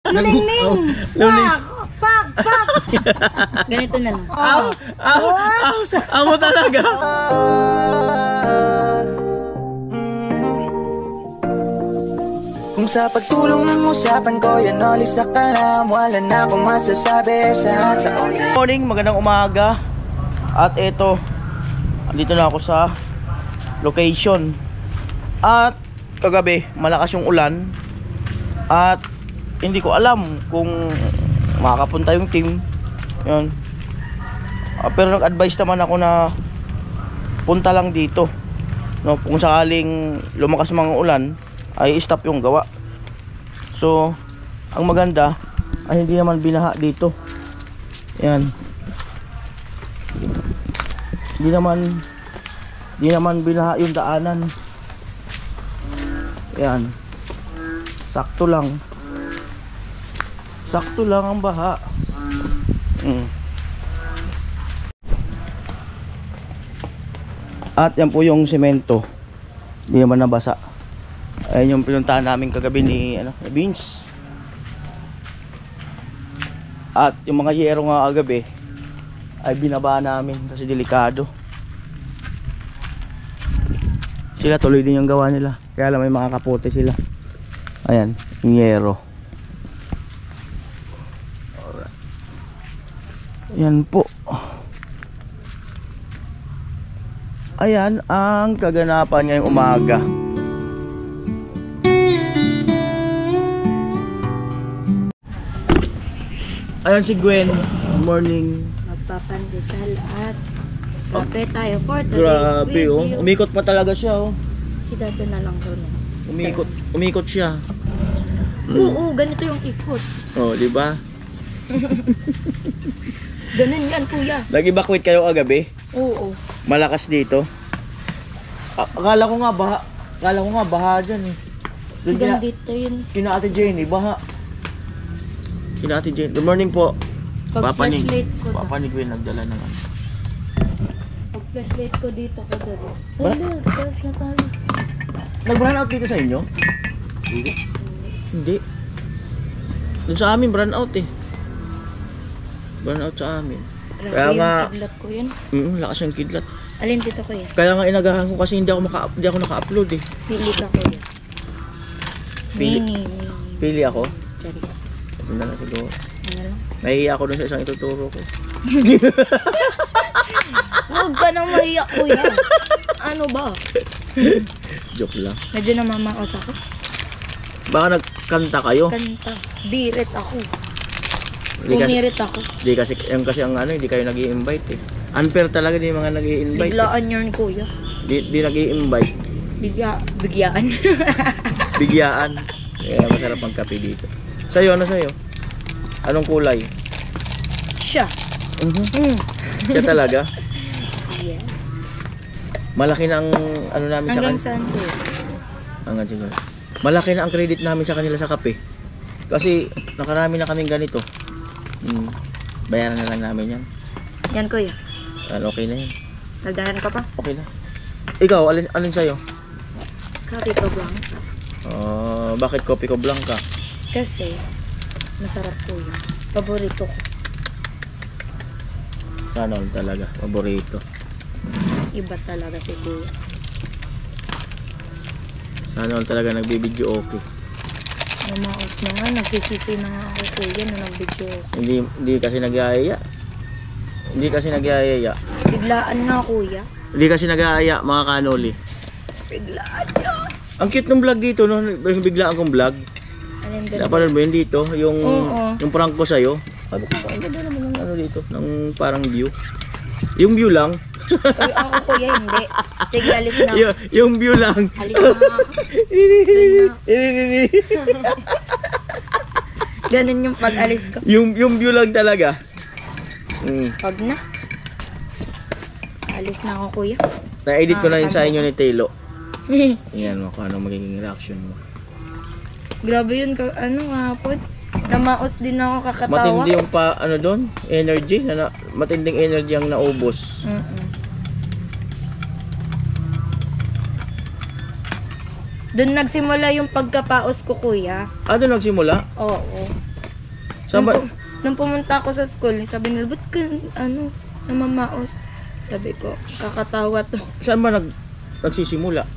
Luning-ning! Pak! Pak! Pak! Ganito na lang. Amo talaga. Kung sa pagtulong ng usapan ko, yan olis sa kalam. Wala na akong masasabi sa taon. Morning, magandang umaga. At eto, andito na ako sa location. At kagabi, malakas yung ulan. At hindi ko alam kung makakapunta yung team. Yun. Pero nag-advise naman ako na punta lang dito. No, kung sakaling lumakas mga ulan, ay stop yung gawa. So, ang maganda ay hindi naman binaha dito. Yan. Hindi naman binaha yung daanan. Yan. Sakto lang. Sakto lang ang baha. At yan po yung semento. Hindi naman nabasa. Ayan yung pinuntahan namin kagabi ni Vince. At yung mga yero nga kagabi ay binaba namin kasi delikado. Sila tuloy din yung gawa nila. Kaya lang may mga kapote sila. Ayan, yung yero. Alright. Yan po. Ayan ang kaganapan ngayong umaga. Ayan si Gwen. Good morning. Magpapandesal at kape tayo for today's Grabe video. oh. Umikot pa talaga siya oh. Si Dado na lang doon. Umikot siya. Oo, ganito yung ikot. Oh, di ba? Ganun yan, kuya. Nag-evacuate kayo kagabi? Oo. Malakas dito. Akala ko nga baha dyan eh. Hanggang dito yun. Kina Ate Jenny, baha. Kina Ate Jenny. Good morning po. Pag flashlight ko Papa ni Gwen nagdala ng ano. Pag flashlight ko dito ko dito. Ba? Hindi, tapos na tayo. Nag-brand out dito sa inyo? Hindi. Doon sa amin, brand out eh. Brand out sa amin. Grabe Kaya yung nga, kidlat ko yun. lakas yung kidlat. Alin dito kuya? Kaya nga inagahan ko kasi hindi ako naka-upload eh. Pili ka kuya. Pili. Mini. Pili ako. Charis. Ito na lang siguro. Ano lang? Nahihiya ako dun sa isang ituturo ko. Huwag ka nang mahiyak kuya. Ano ba? Joke lang. Medyo namamaos ako. Baka nagkanta kayo? Kanta. Birit ako. Hindi kasi, Bumirit ako. kasi ang ano, hindi kayo nag-i-invite eh. Unfair talaga din yung mga nag-i-invite. Biglaan yun kuya. Di nag-i-invite. Bigyaan. Bigyaan. Kaya masarap ang kape dito. Sa'yo, ano sa'yo? Anong kulay? Siya. Siya talaga? Yes. Malaki na ang ano namin Hanggang sa saan kuya? hanggang siguro. Malaki na ang credit namin sa kanila sa kape. Kasi nakarami na kaming ganito. Bayaran na lang namin yan. Yan kuya. Okay na yan. Nagdahan ka pa? Okay na. Ikaw, alin sa'yo? Kape ko blanca. Bakit kopi ko blanca? Kasi masarap kuya. Paborito ko. Sana all talaga. Paborito. Iba talaga si kuya. Sana all talaga nagbibideo okay. Namaos na nga. Nagsisisi na nga ako kuya na nag-video. Hindi kasi nagyayaya. Biglaan nga kuya. Hindi kasi nagyayaya mga kanoli. Biglaan nyo. Ang cute ng vlog dito, no? Yung biglaan kong vlog. Alin doon? Napanood mo yun dito? Oo. Yung prank ko sa'yo. Sabi ko, ang ganda naman ng ano dito, ng parang view. Yung view lang. Uy, ako kuya, hindi. Sige, alis na. Yung view lang. Alis na nga ako. Ganun yung pag-alis ko. yung view lang talaga. Pag na. Alis na ako kuya. Na-edit ko na yun sa inyo ni Telo. Yan mo kung ano magiging reaction mo. Grabe yun, ano nga po. Namaos din ako kakatawa. Matindi yung doon, energy. Matinding energy ang naubos. Doon nagsimula yung pagkapaos ko, kuya. Doon nagsimula? Oo. Saan ba? Nung pumunta ako sa school, sabi nila, ba't ka, namamaos? Sabi ko, kakatawa to. Saan ba nagsisimula?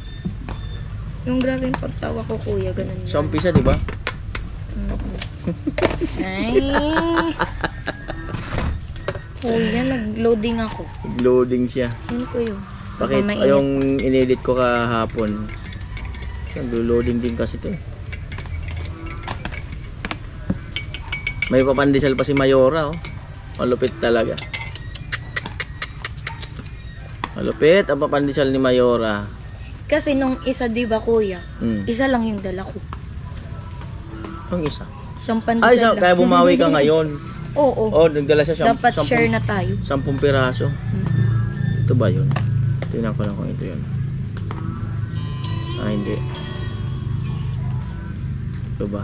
Yung grabe yung pagtawa ko, kuya, ganun yan. Sa umpisa, di ba? Ay. Kuya, nag-loading ako. Loading siya. Yun ko yun. Bakit? Mainit. Yung inedit ko kahapon. Nag-loading din kasi to. May papandesal pa si Mayora, oh. Malupit talaga. Malupit ang papandesal ni Mayora. Kasi nung isa, di ba, kuya? Isa lang yung dala ko. Ang isa? Isang pandesal lang. Kaya bumawi ka ngayon. Oo. Oh, nagdala siya Dapat share na tayo. 10 piraso. Ito ba yun? Tingnan ko lang kung ito yun. Ah, hindi. Ito ba?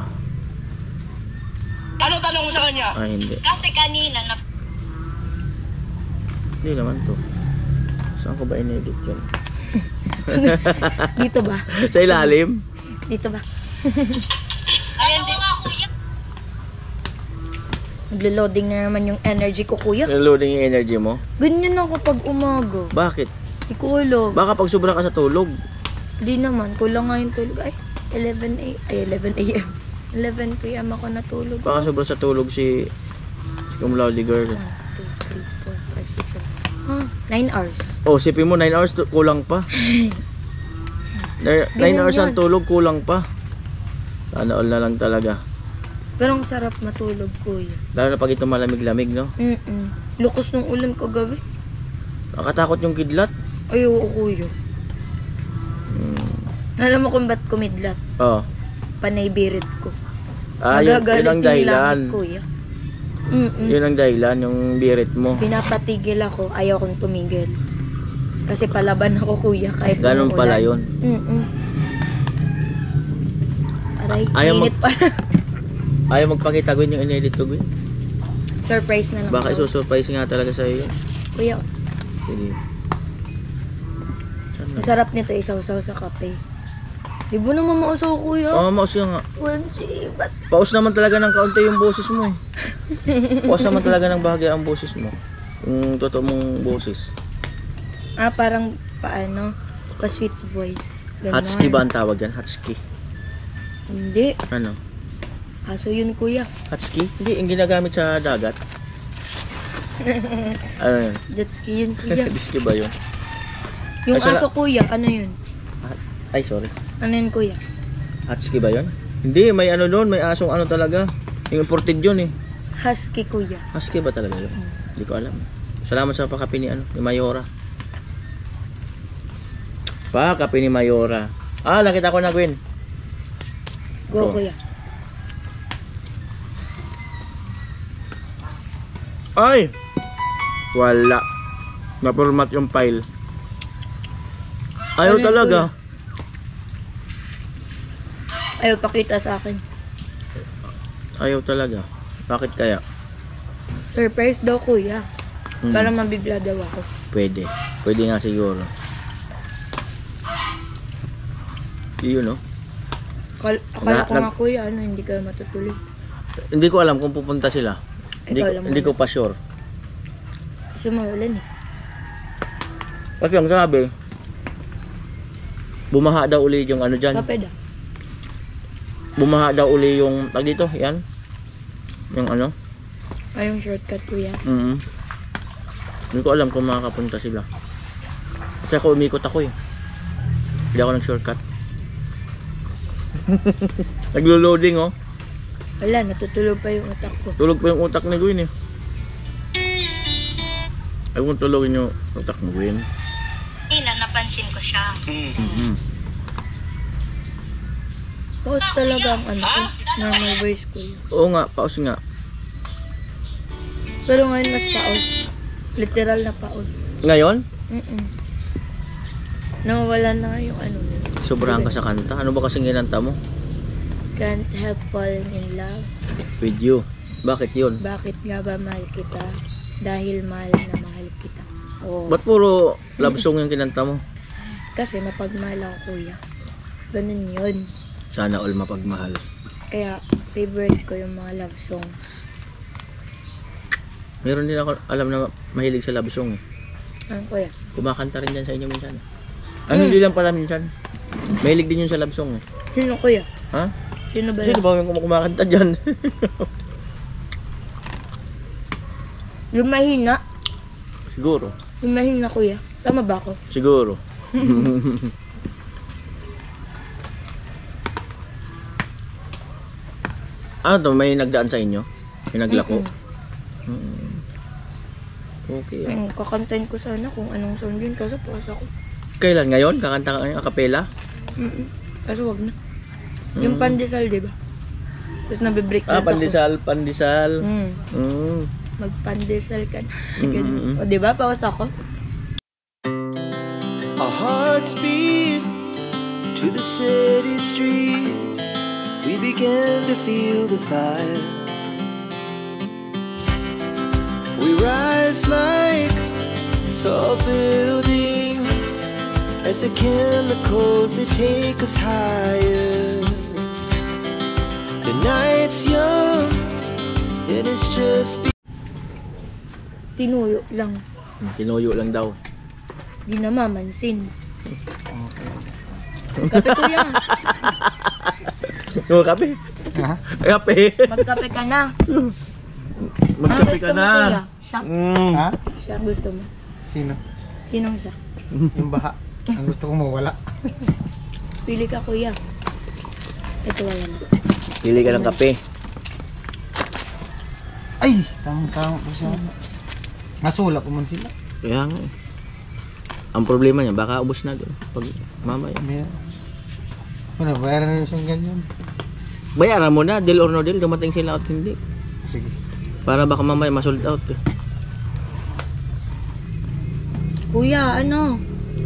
Ano tanong mo sa kanya? Ah, hindi. Kasi kanina na... Hindi naman to. Saan ko ba in-edit yun? Dito ba? Sa ilalim? Dito ba? Ayan din. Kuya. Naglo-loading na naman yung energy ko, kuya. Loading yung energy mo? Ganyan ako pag umaga. Bakit? Di ko alam. Baka pag sobra ka sa tulog. Di naman. Kulang nga yung tulog. Ay, 11 a.m. 11 p.m. ako natulog. Baka sobra sa tulog si Cum Laude girl. 1, 2, 3, 4, 5, 6, 7. 9 hours. Oh, sipin mo 9 hours kulang pa. 9 hours ang tulog kulang pa. Sana all na lang talaga. Pero ang sarap matulog, kuya. Lalo na pag ito malamig-lamig, no? Lukas ng ulan kagabi. Nakatakot yung kidlat. Ay, oo, kuya. Alam mo kung ba't kumidlat? Oh. Panay birit ko. Ah, yun ang yung dahilan. langit, kuya. Yun ang dahilan, yung birit mo. Pinapatigil ako, ayaw kong tumigil. Kasi palaban ako, kuya, kahit Ganun umuulan. pala yun. Aray, Ayaw init pa. Ayaw magpakita, Gwen, yung in-edit ko, Gwen. Surprise na lang. Baka daw. isusurprise nga talaga sa'yo yun. Kuya, Sige. masarap nito isaw-saw sa kape. Di ba naman mausaw, kuya? Oh, maus nga. OMG, ba't? Paus naman talaga ng kaunti yung boses mo eh. Paus naman talaga ng bahagya ang boses mo. Yung totoo mong boses. Ah, parang paano? Pa-sweet voice. Ganon. Husky ba ang tawag dyan? Husky. Hindi. Ano? Aso yun, kuya. Husky? Hindi, yung ginagamit sa dagat. Ano yun? Jet ski yun, kuya. Husky ba yun? Yung Ay, aso, kuya, ano yun? Ay, sorry. Ano yun, kuya? Husky ba yun? Hindi, may ano doon, may asong ano talaga. Yung imported yun eh. Husky, kuya. Husky ba talaga yun? Hindi ko alam. Salamat sa pakapi ni, ni Mayora. Pakapi ni Mayora. Ah, nakita ko na, Gwen. Go, Oh. kuya. Ay! Wala. Na-format yung file. Ayaw Ano yun, talaga. Ayaw pakita sa akin. Ayaw talaga. Bakit kaya? Surprise daw, kuya. Para mabigla daw ako. Pwede. Pwede nga siguro. Iyon, no? Akala ko nga, kuya, hindi kayo matutuloy. Hindi ko alam kung pupunta sila. Ikaw lang Hindi muna. ko pa sure. Kasi maulan eh. Kasi ang sabi, bumaha daw uli yung ano dyan. Kape daw. Bumaha daw uli yung, tag dito, yan. Yung ano. Ay, yung shortcut, kuya. Hindi ko alam kung makakapunta sila. Kasi ako umikot ako eh. Hindi ako nag-shortcut. Naglo-loading oh. Wala, natutulog pa yung utak ko. Tulog pa yung utak ni Gwen eh. Ay kung tulogin yung utak mo, Gwen. Napansin ko siya. Pause talaga ang ano ko. Normal voice ko yun. Oo nga, pause nga. Pero ngayon mas pause. Literal na pause. Ngayon, Nawala na nga yung ano yun. sobrahan ka sa kanta. Ano ba kasing ginanta mo? Can't help falling in love. With you. Bakit yun? Bakit nga ba mahal kita? Dahil mahal na mahal kita. Oh. Ba't puro love song yung kinanta mo? Kasi mapagmahal ako, kuya. Ganun yun. Sana all mapagmahal. Kaya favorite ko yung mga love songs. Meron din ako alam na mahilig sa love song eh. Ano kuya? Kumakanta rin dyan sa inyo minsan. Hindi lang pala minsan. Mahilig din yun sa love song eh. Sino kuya? Ha? Sino ba Sino yun? ba yung kumakanta dyan? Yung mahina. Siguro. Yung mahina kuya. Tama ba ako? Siguro. Ano to? May nagdaan sa inyo? May naglako? Okay. Kakantahin ko sana kung anong sound yun. Kaso pakas ako. Kailan ngayon? Kakanta ka ngayon? Akapela? Kaso wag na. Yung pandesal, di ba? Tapos nabibreak dance ako. Pandesal. Magpandesal ka na. Ganun. O di ba? Pawas ako. Our hearts beat to the city streets. We began to feel the fire. We rise like tall buildings as the chemicals they take us higher. The night's young and it's just Tinuyo lang. Tinuyo lang daw. Di na mamansin. Kape kuya. No, kape. Ha? Kape. Magkape ka na. Magkape ka Ano gusto mo, na. kuya? Siya? Ha? Siya gusto mo. Sino? Sinong siya? Yung baha. Ang gusto kong mawala. Pili ka kuya. Ito wala na. Pili ka ng kape. Ay! Tama po siya. Masula po man sila. Kaya nga eh. Ang problema niya, baka ubos na doon. Pag mamaya. Meron. Ano, bayaran na siyang ganyan. Bayaran mo na, deal or no deal, dumating sila at hindi. Sige. Para baka mamaya ma-sold out eh. Kuya, ano?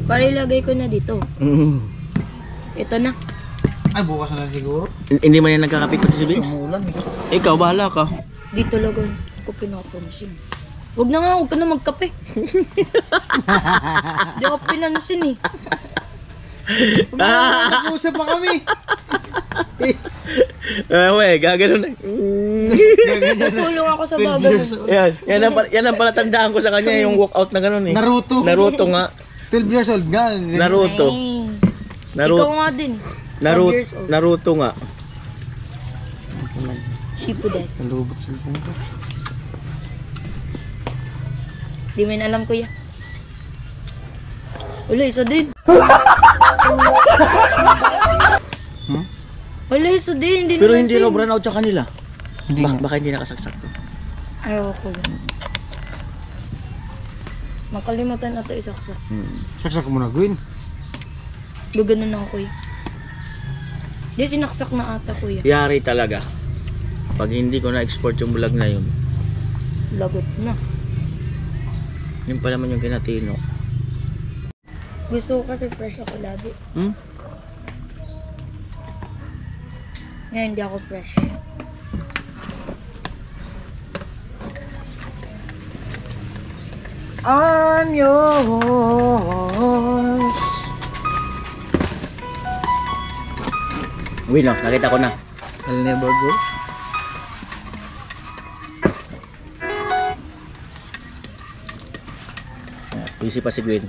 Para ilagay ko na dito. Ito na. Ay, bukas na lang siguro. Hindi man yan nagkakapit pa si Vince. Umulan eh. Ikaw, bahala ka. Dito lagon ko pinapansin. Huwag na nga, huwag ka na magkape. Di ako pinansin eh. Nag-uusap pa kami. Wey, gagano na. Nasulong ako sa bagay. Yan ang palatandaan ko sa kanya, yung walkout na gano'n eh. Naruto. Naruto nga. 12 years old nga. Naruto. Ikaw nga din. 12 years old. Naruto nga. Shippuden. Kalubot sa ilpong ko. Di mo alam kuya. Wala, isa din. Wala, isa din. Hindi Pero naman hindi sin. raw brown out sa kanila. Hindi nga. Baka hindi nakasaksak to. Ayaw ko lang. Makalimutan na ito isaksak. Saksak mo na, Gwen. Gagano na ako kuya. Di sinaksak na ata kuya. Yari talaga. Pag hindi ko na-export yung vlog na yun, Lagot na. yun pa naman yung kinatino. Gusto ko kasi fresh ako lagi. Ngayon hindi ako fresh. I'm yours. Uy no, nakita ko na. I'll never go. Busy pa si Gwen.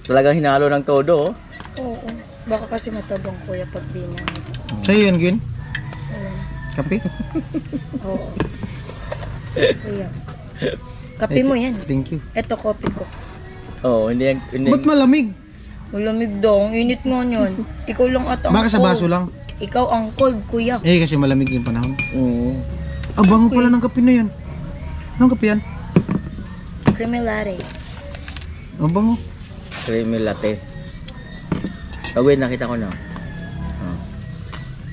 Talagang hinalo ng todo oh. Oo. Baka kasi matabang kuya pag di na. Sa'yo yan, Gwen? Wala na. Kape? Oo. Kuya. Kape mo yan. Thank you. Ito kopi ko. Oo, hindi yan. Hindi. Ba't malamig? Malamig daw. Ang init nga niyan. Ikaw lang ata ang Baka sa cold. baso lang. Ikaw ang cold kuya. Eh, kasi malamig yung panahon. Mm. Bango pala ng kape na yan. Anong kape yan? Creamy latte. Bango. Creamy latte. Oh, Gwen, nakita ko na.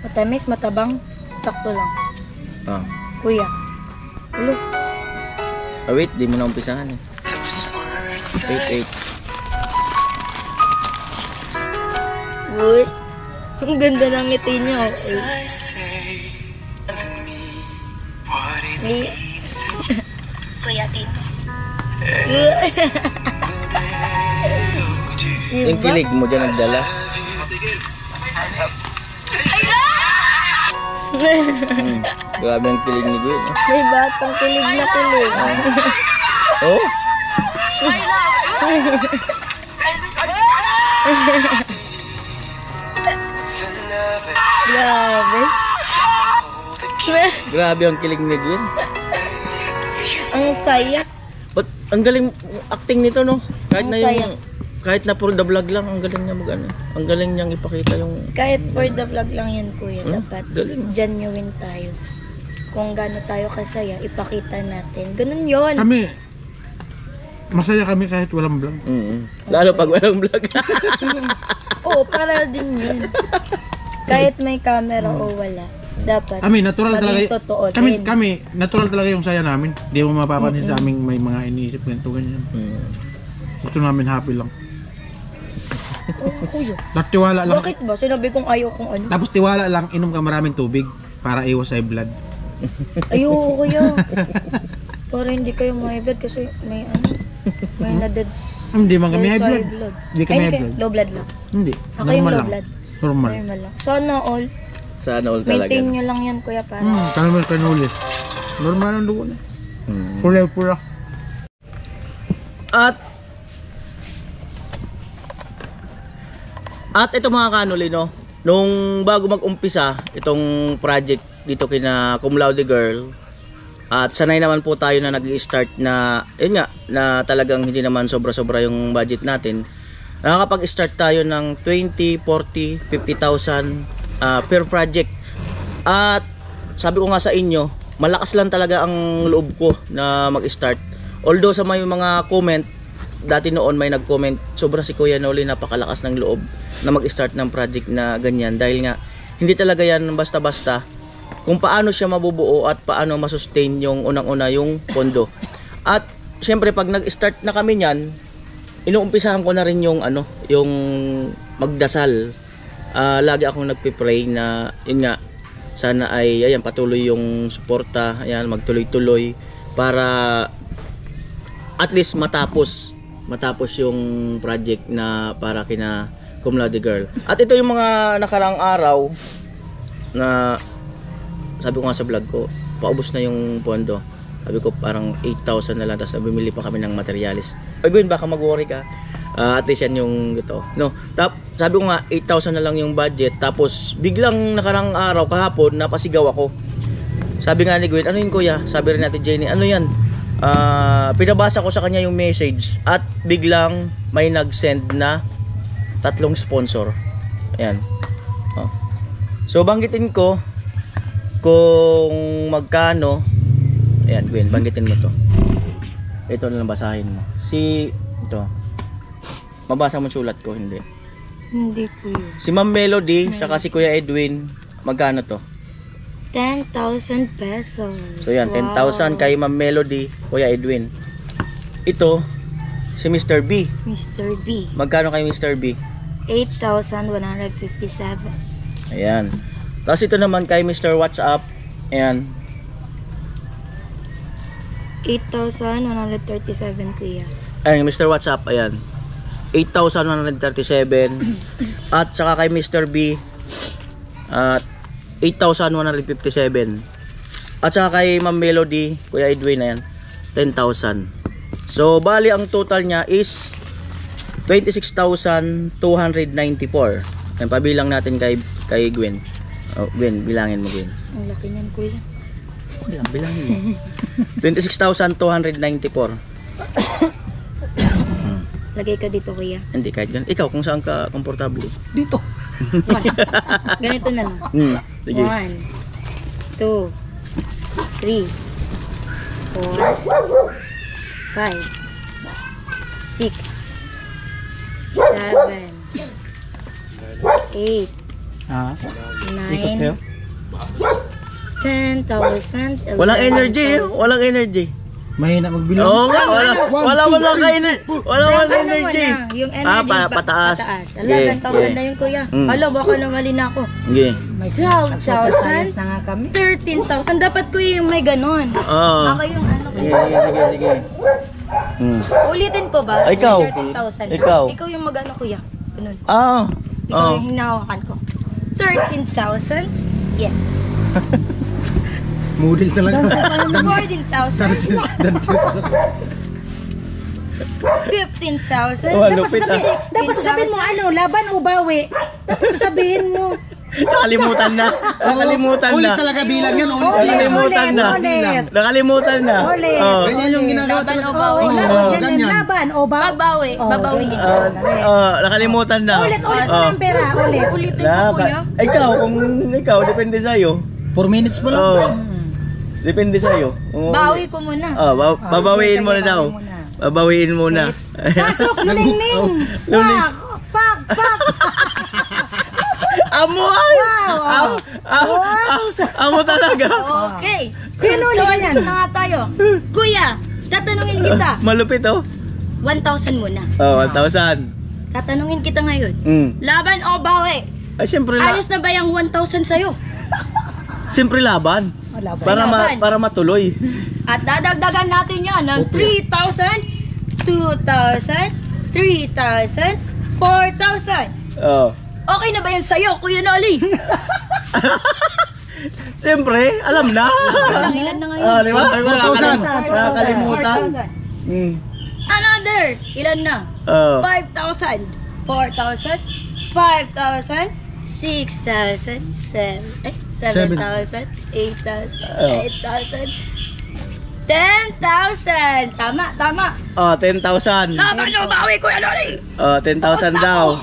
Matamis, matabang. Sakto lang. Oh. Kuya. Ulo. Oh, wait, di mo na umpisahan eh. 8-8. Uy. Ang ganda ng ngiti niya. Okay. Kuya Tito. Yung kilig mo dyan nagdala. Grabe ang kilig ni Gwen. May batang kilig na kilig. Oh? Grabe. Grabe ang kilig ni Gwen. Ang saya. But ang galing acting nito, no? Kahit Ang na saya. kahit na for the vlog lang, ang galing niya mag-ano. Ang galing niyang ipakita yung Kahit for the vlog lang yan, kuya. Dapat galing. genuine tayo. Kung gaano tayo kasaya, ipakita natin. Ganun yon. Kami, masaya kami kahit walang vlog. Lalo pag walang vlog. Oo, para din yun. Kahit may camera o wala. Dapat Kami, natural talaga. maging totoo din. Kami, natural talaga yung saya namin. Hindi mo mapapansin sa aming may mga iniisip ganito, ganyan. Gusto namin happy lang. Oo, kuya. Tapos tiwala lang. Bakit ba? Sinabi kong ayaw kong ano. Tapos tiwala lang, inom ka maraming tubig para iwas sa blood. Ayoko, kuya. Para hindi kayo ma-blood kasi may ano. May nadeds. Hindi man kami high blood. Hindi kami Ay, high blood. low blood lang. Hindi. Ako yung Normal low lang. blood. Normal. Normal lang. Sana all. Sana all talaga. Maintain nyo lang yan, kuya, para. Kanul kanuli. Normal ang dugo na. Pula-pula. At ito mga kanuli, no, nung bago mag-umpisa itong project dito kina Cum Laude Girl, at sanay naman po tayo na nag-i-start na, yun nga, na talagang hindi naman sobra-sobra yung budget natin. Nakakapag-start tayo ng 20, 40, 50,000 per project. At sabi ko nga sa inyo, malakas lang talaga ang loob ko na mag-start. Although sa may mga comment, dati noon may nag-comment, sobra si Kuya Noli, napakalakas ng loob na mag-start ng project na ganyan. Dahil nga, hindi talaga yan basta-basta kung paano siya mabubuo at paano masustain yung unang-una yung pondo. At syempre pag nag-start na kami niyan, inuumpisahan ko na rin yung ano, yung magdasal. Lagi akong nagpe-pray na yun nga, sana ay ayan, patuloy yung suporta, ayan, magtuloy-tuloy para at least matapos yung project na para kina Cum Laude Girl. At ito yung mga nakaraang araw na sabi ko nga sa vlog ko, paubos na yung pondo. Sabi ko parang 8,000 na lang, tapos bumili pa kami ng materialis. Ay Gwen, baka mag-worry ka. At least yan yung ito. No, sabi ko nga 8,000 na lang yung budget, tapos biglang nakarang araw kahapon napasigaw ako. Sabi nga ni Gwen, ano yun kuya? Sabi rin natin Jenny, ano yan? Pinabasa ko sa kanya yung message at biglang may nag-send na 3 sponsor. Ayan. Oh. So banggitin ko kung magkano. Ayan, Gwen, banggitin mo to. Ito na lang basahin mo. Ito. Mabasa mo sulat ko, hindi. Hindi, kuya. Si Ma'am Melody, saka si Kuya Edwin, magkano to? 10,000 pesos. So yan, 10,000 kay Ma'am Melody, Kuya Edwin. Ito, si Mr. B. Mr. B. Magkano kay Mr. B? 8,157. Ayan. Tapos ito naman kay Mr. WhatsApp. Ayan. 8,137, kuya. Ayan, Mr. WhatsApp, ayan. 8,137. At saka kay Mr. B, 8,157. At saka kay Ma'am Melody, Kuya Edwin, ayan, 10,000. So, bali ang total niya is 26,294. Ayan, pabilang natin kay Gwen. Oh, Gwen, bilangin mo, Gwen. Ang laki niyan, kuya. Bilangin mo. 26,294. Lagay ka dito, kuya. Hindi, kahit ganun. Ikaw, kung saan ka komportable. Dito. Ganito na lang. Sige. 1, 2, 3, 4, 5, 6, 7, 8, Ah. 9, 10,000. Walang energy, walang energy. Mahina magbilang. Oo nga, wala ka-energy. Wala energy. Yung energy Pataas. 11,000 na yun, kuya. Alo, baka namali na ako. Sige. 12,000, 13,000. Dapat kuya yung may ganon. Oo. Ako yung ano. Sige. Ulitin ko ba? Ikaw. 13,000. Ikaw. Ikaw yung mag-ano, kuya. Ganun. Ah. Ikaw yung hinahawakan ko. 13,000. Yes. Model talaga. 14,000. 15,000. Oh, Dapat lupit ah. dapat sasabihin mo ano, laban o bawi. Dapat sasabihin mo. Nakalimutan na. Nakalimutan na. Ulit talaga bilang yan. Ulit. Nakalimutan na. ulit. Nakalimutan na. Ulit. Oh. Ganyan yung ginagawa Laban talaga. o bawi. Oo, laban, Oo, ganyan, ganyan. laban o bawi. Pagbawi, babawiin ko. Nakalimutan na. Ulit mo Oh. ng pera, ulit. Ulitin ko, kuya. Ikaw, kung ikaw, depende sa'yo. 4 minutes pa lang. Oh. Depende sa'yo. Bawi ko muna. Babawiin mo na daw. Babawiin mo na. Pasok, nulingning. Pak, pak, pak. Amo ay! Amo talaga. Okay. Kuya Noli, So, ganyan. andito na nga tayo. Kuya, tatanungin kita. Malupit oh. 1,000 muna. Oh, 1,000. Tatanungin kita ngayon. Laban o bawi? Ay, siyempre Ayos na ba yung 1,000 sa'yo? siyempre laban. Laban. Para matuloy. At dadagdagan natin yan ng 3,000, 2,000, 3,000, 4,000. Oh. Okay na ba yan sa'yo, Kuya Noli? Siyempre, alam na. Ilan na ngayon? Di ba? Ay, nakakalimutan. 4,000. Another, ilan na? 5,000, 4,000, 5,000, 6,000, 7,000, 8,000, 10,000. Tama. 10,000. Laban o bawi, Kuya Noli? 10,000 daw.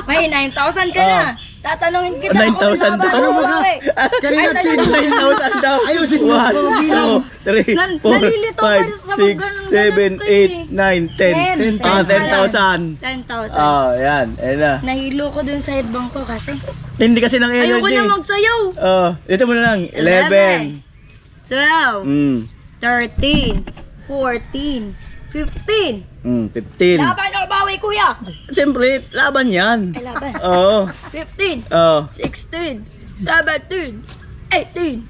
May 9,000 ka na. Tatanungin kita 9,000 kung laban daw. o bawi. Kanina, Ay, tatanungin- 9,000 daw. Ayusin mo. 1, 2, 3, Nalilito 4, ka 5, sa 6, ganun 7, ko eh. 8, 9, 10. 10,000. 10,000. Yan. Ayan na. Nahilo ko dun sa headbang ko kasi. Hindi kasi ng Ayoko energy. na magsayaw. Ito mo na lang. 11. 12, 13, 14, 15. 15. Laban o bawi, kuya? Siyempre, laban yan. Ay, laban. Oo. 15, Oo. 16, 17, 18,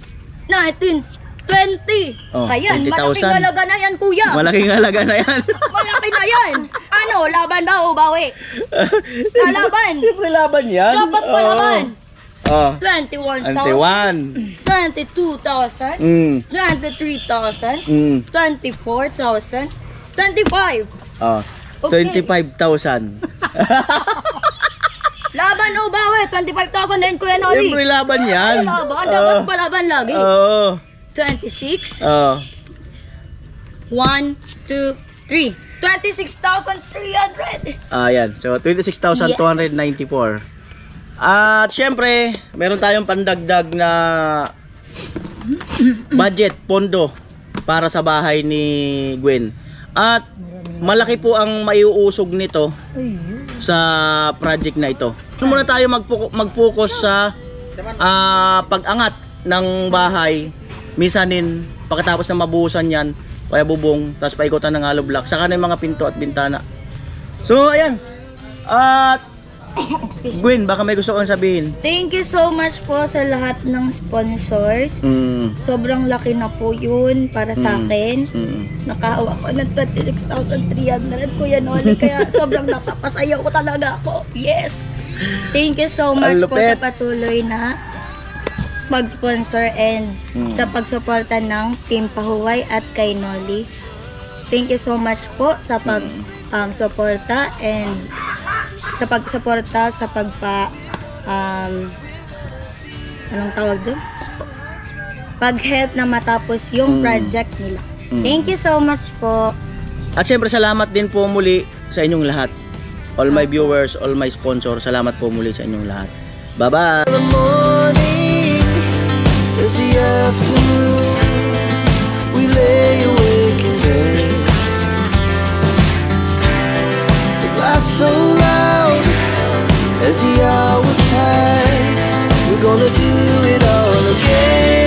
19, 20. Oh, Ayan, 20,000. malaking halaga na yan, kuya. Malaking halaga na yan. Malaki na yan. Ano, laban ba o bawi? Lalaban. Siyempre, laban yan. Dapat palaban. 21. 21,000, 22,000, 23,000, 24,000, 25. Okay. 25,000. Laban o bawi? 25,000 din, Kuya Noli. Siyempre, laban yan. Laban, dapat palaban lagi. Oo. 26, Oo. 1, 2, 3. 26,300. Ayan. So, 26,294. At syempre, meron tayong pandagdag na budget, pondo para sa bahay ni Gwen. At malaki po ang maiuusog nito sa project na ito. So, muna tayo mag-focus sa pag-angat ng bahay. Misanin, pagkatapos na mabuhusan yan, kaya bubong, tapos paikutan ng hollow block, saka na yung mga pinto at bintana. So, ayan. At Gwen, baka may gusto kang sabihin. Thank you so much po sa lahat ng sponsors. Sobrang laki na po yun para sa akin. Nakaawa ko ng 26,300, Kuya Noli. Kaya sobrang napapasayaw ko talaga ako. Yes! Thank you so much po sa patuloy na mag-sponsor and sa pagsuporta ng Team Pahuway at kay Noli. Thank you so much po sa pag-suporta and sa pagsuporta sa anong tawag doon? Pag-help na matapos yung project nila. Thank you so much po. At syempre salamat din po muli sa inyong lahat. All my viewers, all my sponsors, salamat po muli sa inyong lahat. Bye-bye! The morning is the afternoon. We lay awake in bed. The glass so loud as the hours pass. We're gonna do it all again.